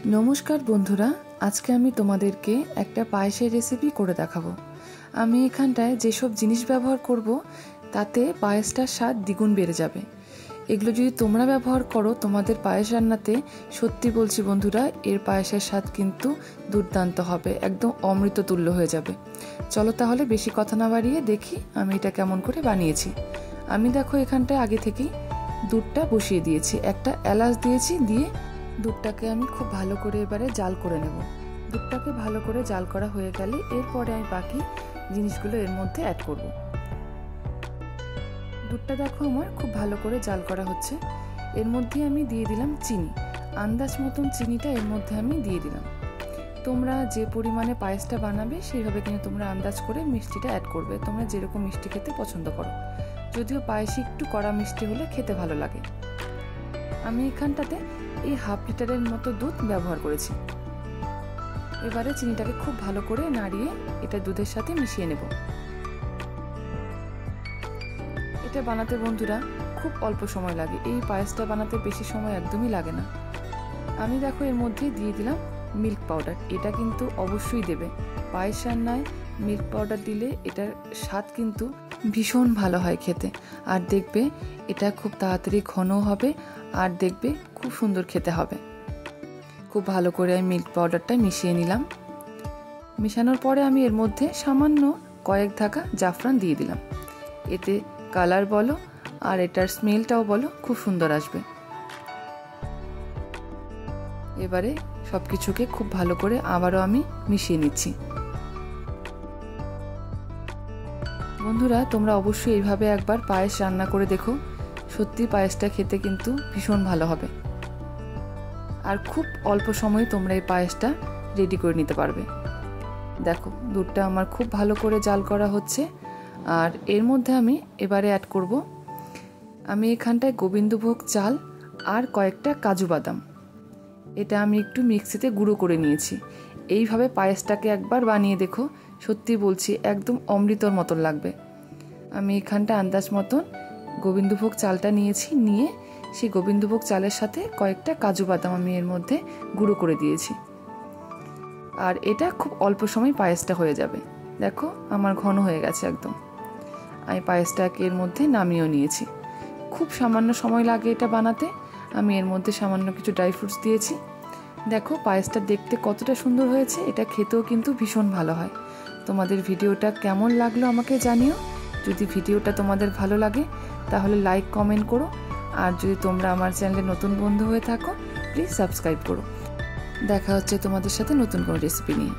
नमस्कार बंधुरा, आज के आमी तोमादेरके एकटा पायेसेर रेसिपि करे देखाबो। आमी एखानटाय जे सब जिनिस व्यवहार करब ताते पायेसटार स्वाद द्विगुण बेड़े जाबे। एगुलो जोदि तोमरा व्यवहार करो तोमादेर पायेस रान्नाते सत्यि बोलछि बंधुरा एर पायेसेर स्वाद किन्तु दुर्दान्त हबे, एकदम अमृत तुल्य हये जाबे। चलो ताहले बेशी कथा ना बाड़िये देखि आमी एटा केमन करे बानिয়েছি। आमी देखो एखानटाय आगे थेकेई दूधटा बसिए दिएछि, एकटा एलाच दिएछि, दिए दूधटाके आमी खूब भालो करे एबारे जाल करे नेब। दूधटाके भालो करे जाल करा हये गेले एरपरे आमी बाकी जिनिसगुलो एर मध्ये अ্যাড करब। दूधटा देखो आमार खूब भालो करे जाल करा हच्छे। एर मध्ये आमी दिए दिलाम चिनी, आन्दाज मतन चिनिटा एर मध्ये आमी दिए दिलाम। তোমরা যে পরিমাণে পায়েসটা বানাবে সেইভাবে কিন্তু তোমরা আন্দাজ করে মিষ্টিটা অ্যাড করবে। তোমরা যেরকম মিষ্টি খেতে পছন্দ করো, যদিও পায়েসে একটু কড়া মিষ্টি হলে খেতে ভালো লাগে। আমি এখানটাতে এই হাফ লিটারের মতো দুধ ব্যবহার করেছি। এবারে চিনিটাকে খুব ভালো করে নাড়িয়ে এটা দুধের সাথে মিশিয়ে নেব। এটা বানাতে বন্ধুরা খুব অল্প সময় লাগে, এই পায়েসটা বানাতে বেশি সময় একদমই লাগে না। আমি দেখো এর মধ্যে দিয়ে দিলাম মিল্ক পাউডার। এটা কিন্তু অবশ্যই দেবে, পায়েস রান্নায় মিল্ক পাউডার দিলে এটার স্বাদ কিন্তু ভীষণ ভালো হয় খেতে। আর দেখবে এটা খুব তাড়াতাড়ি ঘন হবে আর দেখবে খুব সুন্দর খেতে হবে। খুব ভালো করে আমি মিল্ক পাউডারটা মিশিয়ে নিলাম। মেশানোর পরে আমি এর মধ্যে সামান্য কয়েক ধাকা জাফরান দিয়ে দিলাম। এতে কালার বলো আর এটার স্মেলটাও বলো খুব সুন্দর আসবে। এবারে সবকিছুকে খুব ভালো করে আবারও আমি মিশিয়ে নিচ্ছি। বন্ধুরা তোমরা অবশ্যই এইভাবে একবার পায়েস রান্না করে দেখো, সত্যি পায়েসটা খেতে কিন্তু ভীষণ ভালো হবে। আর খুব অল্প সময়ে তোমরা এই পায়েসটা রেডি করে নিতে পারবে। দেখো দুধটা আমার খুব ভালো করে জাল করা হচ্ছে। আর এর মধ্যে আমি এবারে অ্যাড করব, আমি এখানটায় গোবিন্দভোগ চাল আর কয়েকটা কাজু বাদাম, এটা আমি একটু মিক্সিতে গুঁড়ো করে নিয়েছি। এইভাবে পায়েসটাকে একবার বানিয়ে দেখো, সত্যি বলছি একদম অমৃতর মতন লাগবে। আমি এখানটা আন্দাজ মতন গোবিন্দভোগ চালটা নিয়েছি, নিয়ে সেই গোবিন্দভোগ চালের সাথে কয়েকটা কাজু বাদাম আমি এর মধ্যে গুঁড়ো করে দিয়েছি। আর এটা খুব অল্প সময় পায়েসটা হয়ে যাবে। দেখো আমার ঘন হয়ে গেছে একদম। আমি পায়েসটাকে এর মধ্যে নামিয়েও নিয়েছি। খুব সামান্য সময় লাগে এটা বানাতে। আমি এর মধ্যে সামান্য কিছু ড্রাই ফ্রুটস দিয়েছি। দেখো পায়েসটা দেখতে কতটা সুন্দর হয়েছে, এটা খেতেও কিন্তু ভীষণ ভালো হয়। তোমাদের ভিডিওটা কেমন লাগলো আমাকে জানিও। যদি ভিডিওটা তোমাদের ভালো লাগে তাহলে লাইক কমেন্ট করো। আর যদি তোমরা আমার চ্যানেলে নতুন বন্ধু হয়ে থাকো প্লিজ সাবস্ক্রাইব করো। দেখা হচ্ছে তোমাদের সাথে নতুন কোনো রেসিপি নিয়ে।